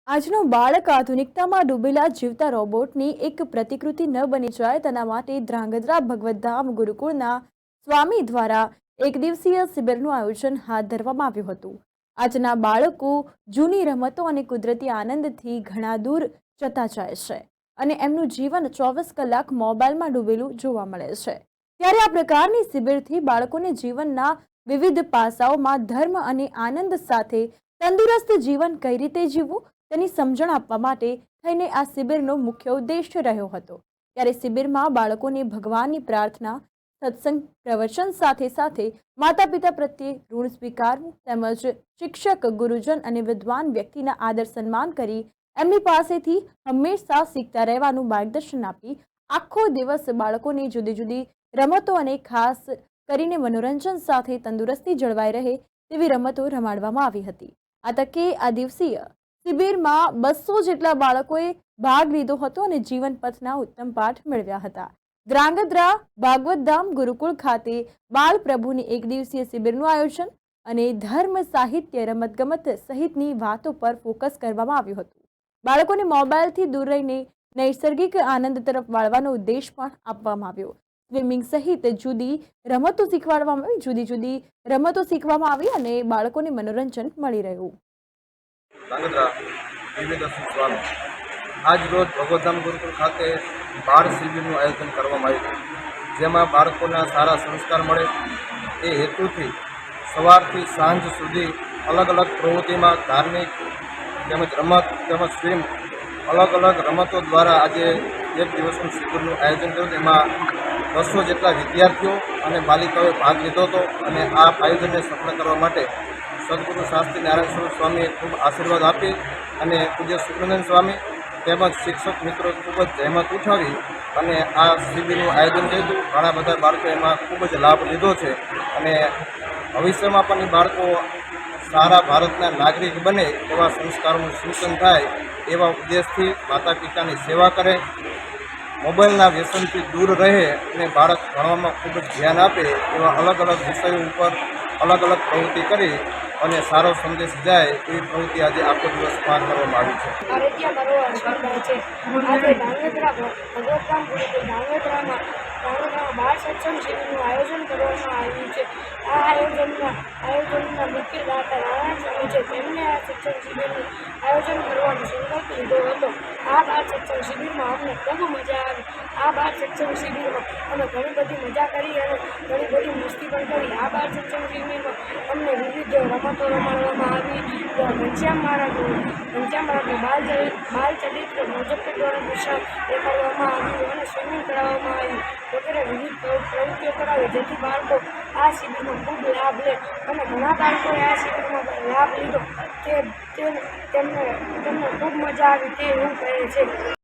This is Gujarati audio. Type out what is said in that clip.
આજનો બાળક આધુનિકતામાં ડૂબેલા જીવતા રોબોટની એક પ્રતિકૃતિ ન બની જાય તેના માટે ધ્રાંગધ્રા ભગવતધામ ગુરુકુળના સ્વામી દ્વારા એક દિવસીય શિબિરનું આયોજન હાથ ધરવામાં આવ્યું હતું। આજના બાળકો જૂની રમતો અને કુદરતી આનંદથી ઘણા દૂર જતા જાય છે અને એમનું જીવન 24 કલાક મોબાઈલમાં ડૂબેલું જોવા મળે છે। ત્યારે આ પ્રકારની શિબિરથી બાળકોને જીવનના વિવિધ પાસાઓમાં ધર્મ અને આનંદ સાથે તંદુરસ્ત જીવન કઈ રીતે જીવવું તેની સમજણ આપવા માટે થઈને આ શિબિરનો મુખ્ય ઉદ્દેશ્ય રહ્યો હતો। ત્યારે શિબિરમાં બાળકોને ભગવાનની પ્રાર્થના, સત્સંગ, પ્રવચન સાથે સાથે માતા પિતા પ્રત્યે ઋણ સ્વીકારવું તેમજ શિક્ષક, ગુરુજન અને વિદ્વાન વ્યક્તિના આદર સન્માન કરી એમની પાસેથી હંમેશા શીખતા રહેવાનું માર્ગદર્શન આપી આખો દિવસ બાળકોને જુદી જુદી રમતો અને ખાસ કરીને મનોરંજન સાથે તંદુરસ્તી જળવાઈ રહે તેવી રમતો રમાડવામાં આવી હતી। આ તકે આ દિવસીય શિબિરમાં 200 જેટલા બાળકોએ ભાગ લીધો હતો અને જીવન પથના ઉત્તમ પાઠ મેળવ્યા હતા। ધ્રાંગધ્રા ભાગવતધામ ગુરુકુળ ખાતે બાળ પ્રભુની એક દિવસીય શિબિરનું આયોજન અને ધર્મ, સાહિત્ય, રમતગમત સહિતની વાતો પર ફોકસ કરવામાં આવ્યું હતું। બાળકોને મોબાઈલથી દૂર રહીને નૈસર્ગિક આનંદ તરફ વાળવાનો ઉદ્દેશ પણ આપવામાં આવ્યો। સ્વિમિંગ સહિત જુદી રમતો શીખવામાં આવી અને બાળકોને મનોરંજન મળી રહ્યું। ધ્રાંગધ્રા દિવ્યદર્શન સ્વામી આજ રોજ ભગવતધામ ગુરુકુળ ખાતે બાળ શિબિરનું આયોજન કરવામાં આવ્યું, જેમાં બાળકોના સારા સંસ્કાર મળે એ હેતુથી સવારથી સાંજ સુધી અલગ અલગ પ્રવૃત્તિમાં ધાર્મિક તેમજ રમત તેમજ સ્વિમ અલગ અલગ રમતો દ્વારા આજે એક દિવસનું શિબિરનું આયોજન કર્યું। તેમાં 200 જેટલા વિદ્યાર્થીઓ અને બાલિકાઓએ ભાગ લીધો હતો અને આ આયોજનને સફળ કરવા માટે સદગુરુ શાસ્ત્રી નારાયણ સ્વામીએ ખૂબ આશીર્વાદ આપી અને પૂજ્ય સુખનંદન સ્વામી તેમજ શિક્ષક મિત્રો ખૂબ જ જહેમત ઉઠાવી અને આ શિબિરનું આયોજન કર્યું। ઘણા બધા બાળકો એમાં ખૂબ જ લાભ લીધો છે અને ભવિષ્યમાં પણ એ બાળકો સારા ભારતના નાગરિક બને એવા સંસ્કારોનું સિંચન થાય એવા ઉદ્દેશથી માતા પિતાની સેવા કરે, મોબાઈલના વ્યસનથી દૂર રહે અને બાળક ભણવામાં ખૂબ જ ધ્યાન આપે એવા અલગ અલગ વિષયો ઉપર અલગ અલગ પ્રવૃત્તિ કરી અને સારો સંદેશ જાય એવી પ્રવૃત્તિ આજે આખો દિવસ પાર કરવામાં આવી છે। આજે ધ્રાંગધ્રા ભગવતધામ ગુરુકુળ ધ્રાંગધ્રામાં બાળ સત્સંગ શિબિરનું આયોજન કરવામાં આવ્યું છે। આ આયોજનના મુખ્ય દાતા નારાયણ સ્વામી છે, તેમને આ સત્સંગ શિબિરનું આયોજન કરવાનો સંકલ્પ લીધો હતો। આ બાળ સત્સંગ શિબિરમાં અમને ખૂબ મજા આવી। આ બાળ સત્સંગ શિબિરમાં અમે ઘણી બધી મજા કરી અને ઘણી બધી મસ્તી પણ કરી। આ બાળ સત્સંગ શિબિરમાં અમને વિવિધ રમતો રમાડવામાં આવી। ઘનશ્યામ મહારાજનું બાલ ચરિત્ર પ્રોજેક્ટ દ્વારા દર્શાવ દેખાડવામાં આવ્યું અને સ્વિમિંગ કરાવવામાં આવ્યું વગેરે વિવિધ પ્રવૃત્તિઓ કરાવી, જેથી બાળકો આ શિબિરમાં ખૂબ લાભ લે અને ઘણા બાળકોએ આ શિબિરમાં લાભ લીધો તેમને ખૂબ મજા આવી તે એવું કહે છે।